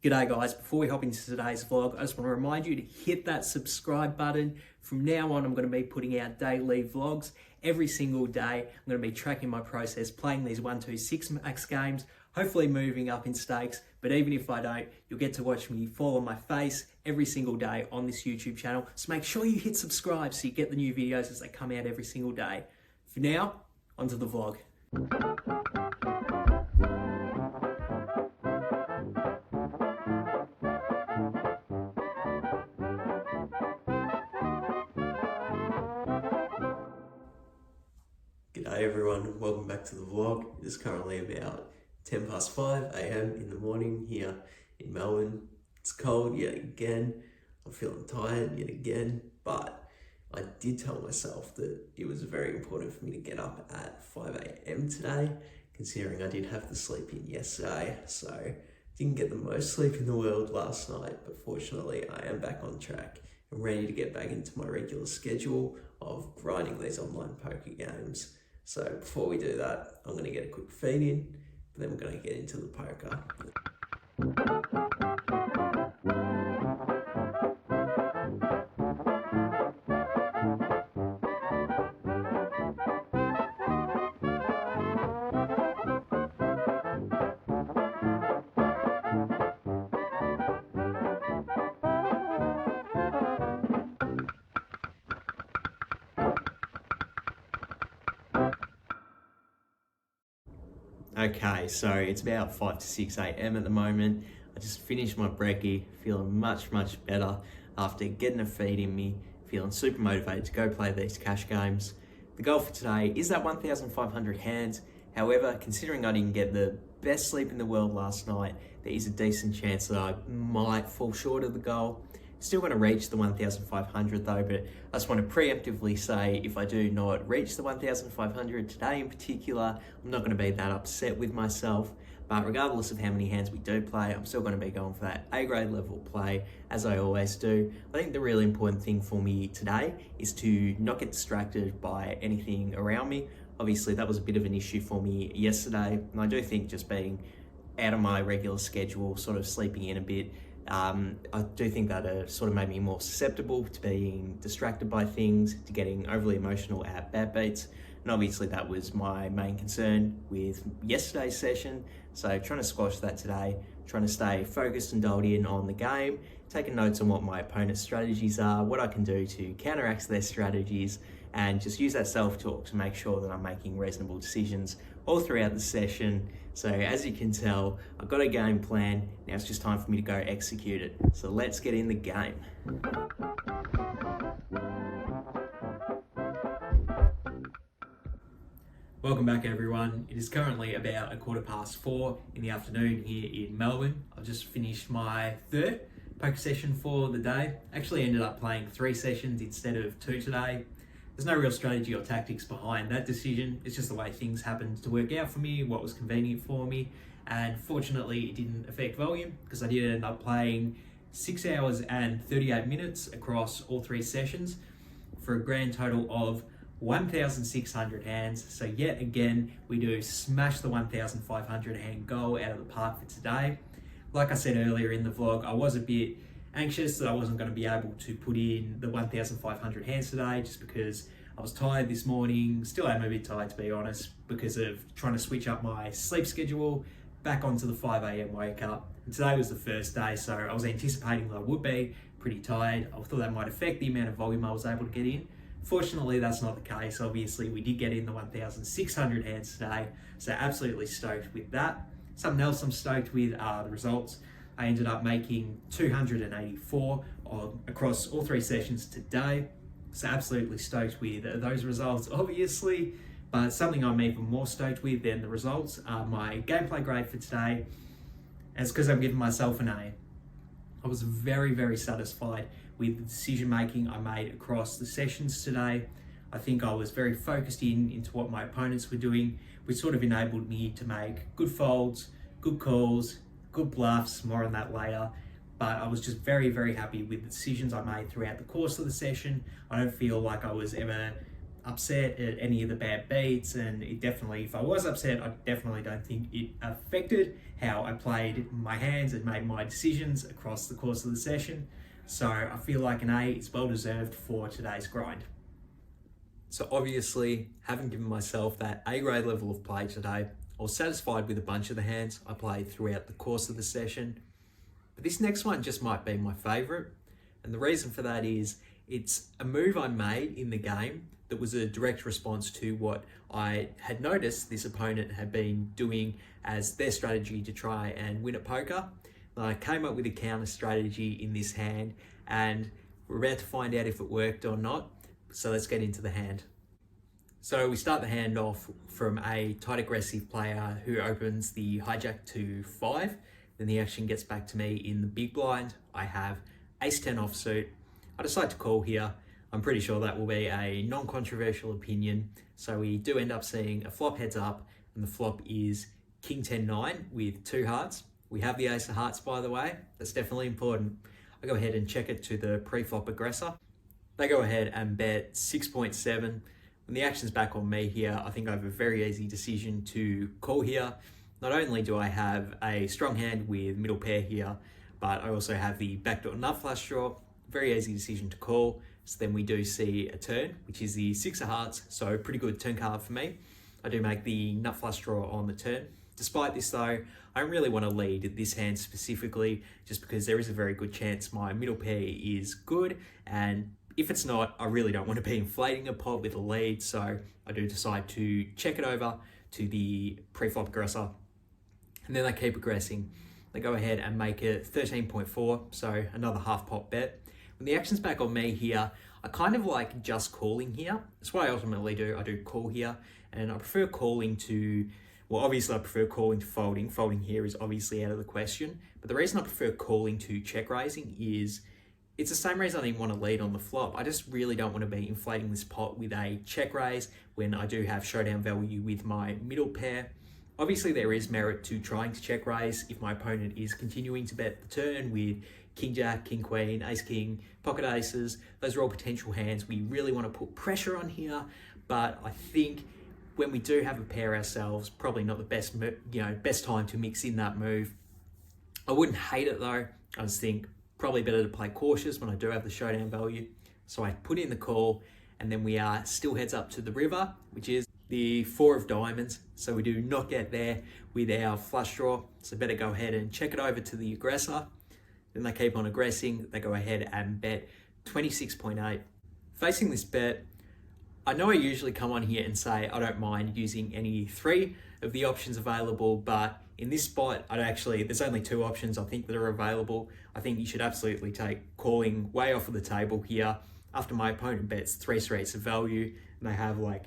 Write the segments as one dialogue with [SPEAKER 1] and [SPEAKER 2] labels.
[SPEAKER 1] G'day guys, before we hop into today's vlog, I just want to remind you to hit that subscribe button. From now on, I'm going to be putting out daily vlogs every single day. I'm going to be tracking my process, playing these 1-2-6 max games, hopefully moving up in stakes. But even if I don't, you'll get to watch me fall on my face every single day on this YouTube channel. So make sure you hit subscribe so you get the new videos as they come out every single day. For now, onto the vlog. G'day everyone, welcome back to the vlog. It is currently about 10 past 5 a.m. in the morning here in Melbourne. It's cold yet again. I'm feeling tired yet again, but I did tell myself that it was very important for me to get up at 5 a.m. today, considering I did have the sleep in yesterday. So didn't get the most sleep in the world last night, but fortunately I am back on track and ready to get back into my regular schedule of grinding these online poker games. So before we do that, I'm going to get a quick feed in, but then we're going to get into the poker. Okay, so it's about 5 to 6 a.m. at the moment. I just finished my brekkie, feeling much better after getting a feed in me, feeling super motivated to go play these cash games. The goal for today is that 1,500 hands. However, considering I didn't get the best sleep in the world last night, there is a decent chance that I might fall short of the goal. Still going to reach the 1,500 though, but I just want to preemptively say if I do not reach the 1,500 today in particular, I'm not going to be that upset with myself. But regardless of how many hands we do play, I'm still going to be going for that A-grade level play, as I always do. I think the really important thing for me today is to not get distracted by anything around me. Obviously, that was a bit of an issue for me yesterday, and I do think just being out of my regular schedule, sort of sleeping in a bit, I do think that sort of made me more susceptible to being distracted by things, to getting overly emotional at bad beats. And obviously that was my main concern with yesterday's session. So trying to squash that today, trying to stay focused and dialed in on the game, taking notes on what my opponent's strategies are, what I can do to counteract their strategies, and just use that self-talk to make sure that I'm making reasonable decisions all throughout the session. So as you can tell, I've got a game plan. Now it's just time for me to go execute it. So let's get in the game. Welcome back everyone. It is currently about 4:15 in the afternoon here in Melbourne. I've just finished my third poker session for the day. Actually ended up playing 3 sessions instead of 2 today. There's no real strategy or tactics behind that decision. It's just the way things happened to work out for me, what was convenient for me. And fortunately, it didn't affect volume because I did end up playing 6 hours and 38 minutes across all 3 sessions for a grand total of 1,600 hands. So yet again, we do smash the 1,500 hand goal out of the park for today. Like I said earlier in the vlog, I was a bit anxious that I wasn't going to be able to put in the 1,500 hands today just because I was tired this morning. Still am a bit tired to be honest because of trying to switch up my sleep schedule back onto the 5 a.m. wake up. And today was the first day, so I was anticipating that I would be pretty tired. I thought that might affect the amount of volume I was able to get in. Fortunately, that's not the case. Obviously, we did get in the 1,600 hands today, so absolutely stoked with that. Something else I'm stoked with are the results. I ended up making 284 across all 3 sessions today. So absolutely stoked with those results, obviously. But something I'm even more stoked with than the results are my gameplay grade for today. And it's because I'm giving myself an A. I was very satisfied with the decision making I made across the sessions today. I think I was very focused into what my opponents were doing, which sort of enabled me to make good folds, good calls, good bluffs, more on that later. But I was just very happy with the decisions I made throughout the course of the session. I don't feel like I was ever upset at any of the bad beats, and if I was upset, I definitely don't think it affected how I played my hands and made my decisions across the course of the session. So I feel like an A is well deserved for today's grind. So obviously, having given myself that A grade level of play today, I was satisfied with a bunch of the hands I played throughout the course of the session. But this next one just might be my favourite. And the reason for that is it's a move I made in the game that was a direct response to what I had noticed this opponent had been doing as their strategy to try and win at poker. And I came up with a counter strategy in this hand, and we're about to find out if it worked or not. So let's get into the hand. So we start the hand off from a tight aggressive player who opens the hijack to 5. Then the action gets back to me in the big blind. I have ace-10 offsuit. I decide to call here. I'm pretty sure that will be a non-controversial opinion. So we do end up seeing a flop heads up, and the flop is king-10-9 with 2 hearts. We have the ace of hearts, by the way. That's definitely important. I go ahead and check it to the pre-flop aggressor. They go ahead and bet 6.7. When the action's back on me here, I think I have a very easy decision to call here. Not only do I have a strong hand with middle pair here, but I also have the backdoor nut flush draw. Very easy decision to call. So then we do see a turn, which is the 6 of hearts. So pretty good turn card for me. I do make the nut flush draw on the turn. Despite this though, I don't really want to lead this hand specifically, just because there is a very good chance my middle pair is good. And if it's not, I really don't want to be inflating a pot with a lead. So I do decide to check it over to the pre-flop aggressor. And then they keep aggressing. They go ahead and make it 13.4, so another half pot bet. When the action's back on me here, I kind of like just calling here. That's what I ultimately do. I do call here, and I prefer calling to, well, obviously I prefer calling to folding. Folding here is obviously out of the question. But the reason I prefer calling to check raising is it's the same reason I didn't want to lead on the flop. I just really don't want to be inflating this pot with a check raise when I do have showdown value with my middle pair. Obviously, there is merit to trying to check raise if my opponent is continuing to bet the turn with king jack, king queen, ace king, pocket aces. Those are all potential hands we really want to put pressure on here. But I think when we do have a pair ourselves, probably not the best time to mix in that move. I wouldn't hate it though. I just think probably better to play cautious when I do have the showdown value. So I put in the call, and then we are still heads up to the river, which is the 4 of diamonds. So we do not get there with our flush draw. So better go ahead and check it over to the aggressor. Then they keep on aggressing. They go ahead and bet 26.8. Facing this bet, I know I usually come on here and say I don't mind using any 3 of the options available, but in this spot, there's only 2 options I think that are available. I think you should absolutely take calling way off of the table here after my opponent bets 3 straights of value, and they have like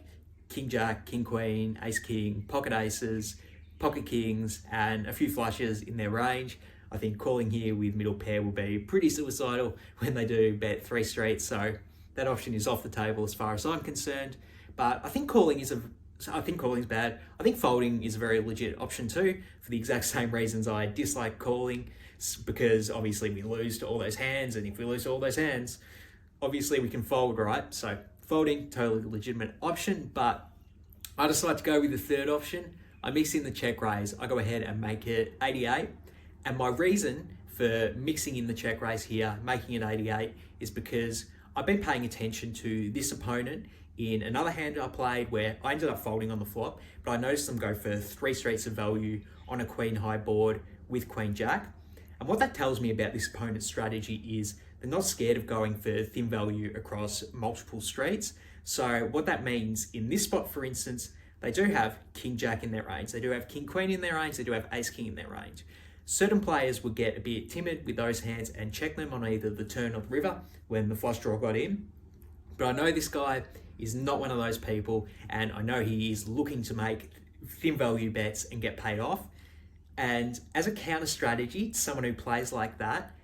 [SPEAKER 1] king jack, king queen, ace king, pocket aces, pocket kings, and a few flushes in their range. I think calling here with middle pair will be pretty suicidal when they do bet 3 straights. So that option is off the table as far as I'm concerned. But I think calling is bad. I think folding is a very legit option too, for the exact same reasons I dislike calling, because obviously we lose to all those hands, and if we lose to all those hands, obviously we can fold, right? So folding, totally legitimate option, but I decide to go with the third option. I mix in the check raise. I go ahead and make it 88. And my reason for mixing in the check raise here, making it 88, is because I've been paying attention to this opponent in another hand I played where I ended up folding on the flop, but I noticed them go for 3 straights of value on a queen high board with queen jack. And what that tells me about this opponent's strategy is they're not scared of going for thin value across multiple streets. So what that means in this spot, for instance, they do have king jack in their range. They do have king queen in their range. They do have ace king in their range. Certain players would get a bit timid with those hands and check them on either the turn or the river when the flush draw got in. But I know this guy is not one of those people, and I know he is looking to make thin value bets and get paid off. And as a counter strategy to someone who plays like that,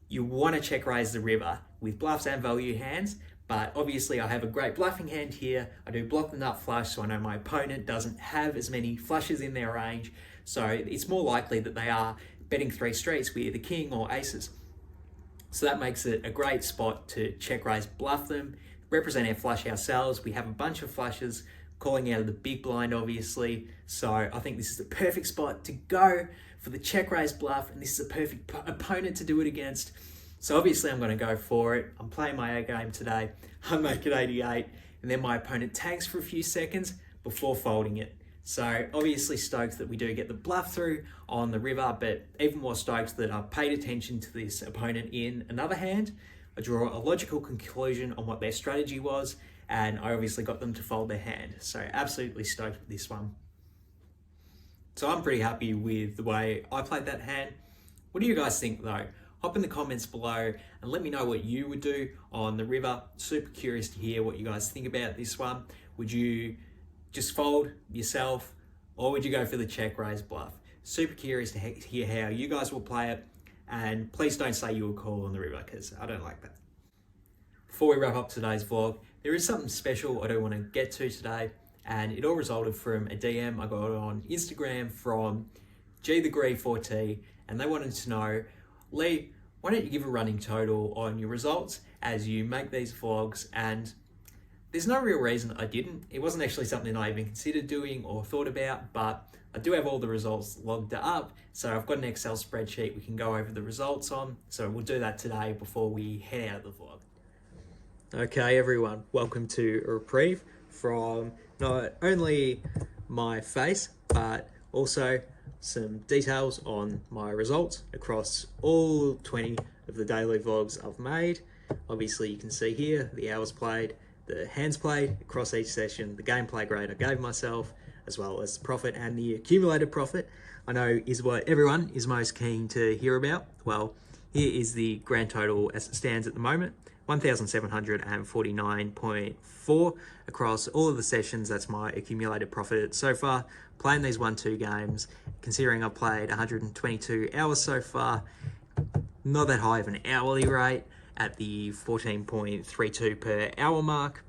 [SPEAKER 1] you want to check raise the river with bluffs and value hands. But obviously I have a great bluffing hand here. I do block the nut flush, so I know my opponent doesn't have as many flushes in their range. So it's more likely that they are betting 3 straights with either king or aces. So that makes it a great spot to check raise bluff them. represent our flush ourselves. We have a bunch of flushes calling out of the big blind, obviously. So I think this is the perfect spot to go for the check raise bluff, and this is a perfect opponent to do it against. So obviously I'm going to go for it. I'm playing my A game today. I make it 88, and then my opponent tanks for a few seconds before folding it. So obviously stoked that we do get the bluff through on the river, but even more stoked that I've paid attention to this opponent in another hand. I draw a logical conclusion on what their strategy was, and I obviously got them to fold their hand. So absolutely stoked with this one. So I'm pretty happy with the way I played that hand. What do you guys think though? Hop in the comments below and let me know what you would do on the river. Super curious to hear what you guys think about this one. Would you just fold yourself, or would you go for the check raise bluff? Super curious to hear how you guys will play it, and please don't say you will call on the river, because I don't like that. Before we wrap up today's vlog, there is something special I do want to get to today, and it all resulted from a DM I got on Instagram from G4T, and they wanted to know, Leigh, why don't you give a running total on your results as you make these vlogs? And there's no real reason I didn't. It wasn't actually something I even considered doing or thought about, but I do have all the results logged up. So I've got an Excel spreadsheet we can go over the results on. So we'll do that today before we head out of the vlog. Okay, everyone, welcome to a reprieve from not only my face, but also some details on my results across all 20 of the daily vlogs I've made. Obviously you can see here the hours played, the hands played across each session, the gameplay grade I gave myself, as well as the profit and the accumulated profit. I know is what everyone is most keen to hear about. Well, here is the grand total as it stands at the moment. 1,749.4 across all of the sessions. That's my accumulated profit so far. Playing these 1-2 games, considering I've played 122 hours so far, not that high of an hourly rate at the 14.32 per hour mark,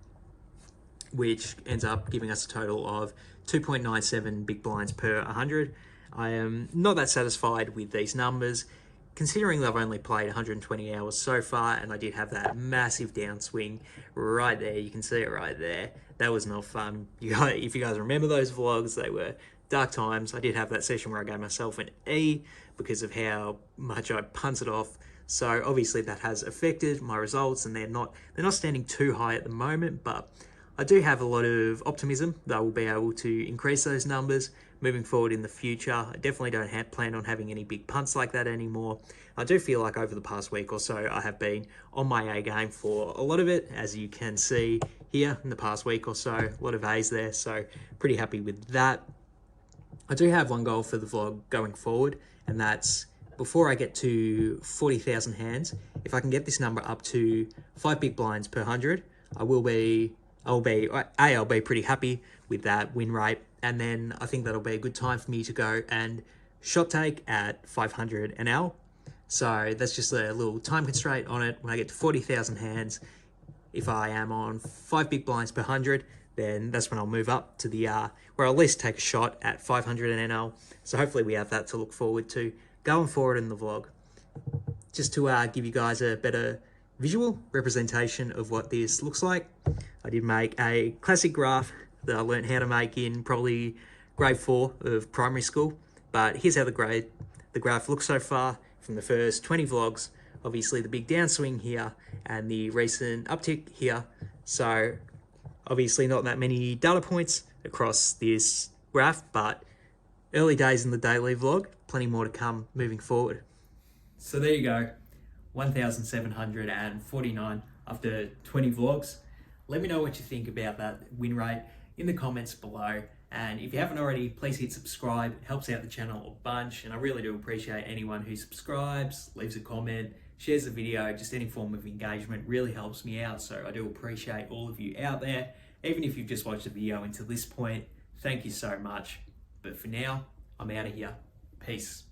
[SPEAKER 1] which ends up giving us a total of 2.97 big blinds per 100. I am not that satisfied with these numbers, considering that I've only played 120 hours so far, and I did have that massive downswing right there. You can see it right there. That was not fun. If you guys remember those vlogs, they were dark times. I did have that session where I gave myself an E because of how much I punted off. So obviously that has affected my results, and they're not standing too high at the moment, but I do have a lot of optimism that I will be able to increase those numbers moving forward in the future. I definitely don't plan on having any big punts like that anymore. I do feel like over the past week or so, I have been on my A game for a lot of it, as you can see here in the past week or so, a lot of A's there, so pretty happy with that. I do have one goal for the vlog going forward, and that's before I get to 40,000 hands, if I can get this number up to 5 big blinds per 100, I'll be pretty happy with that win rate. And then I think that'll be a good time for me to go and shot take at 500 NL. So that's just a little time constraint on it. When I get to 40,000 hands, if I am on 5 big blinds per 100, then that's when I'll move up to the where I'll at least take a shot at 500 NL. So hopefully we have that to look forward to going forward in the vlog. Just to give you guys a better visual representation of what this looks like, I did make a classic graph that I learned how to make in probably grade 4 of primary school. But here's how the graph looks so far from the first 20 vlogs. Obviously the big downswing here and the recent uptick here. So obviously not that many data points across this graph, but early days in the daily vlog, plenty more to come moving forward. So there you go, 1,749 after 20 vlogs. Let me know what you think about that win rate in the comments below. And if you haven't already, please hit subscribe. It helps out the channel a bunch. And I really do appreciate anyone who subscribes, leaves a comment, shares the video, just any form of engagement really helps me out. So I do appreciate all of you out there. Even if you've just watched the video until this point, thank you so much. But for now, I'm out of here. Peace.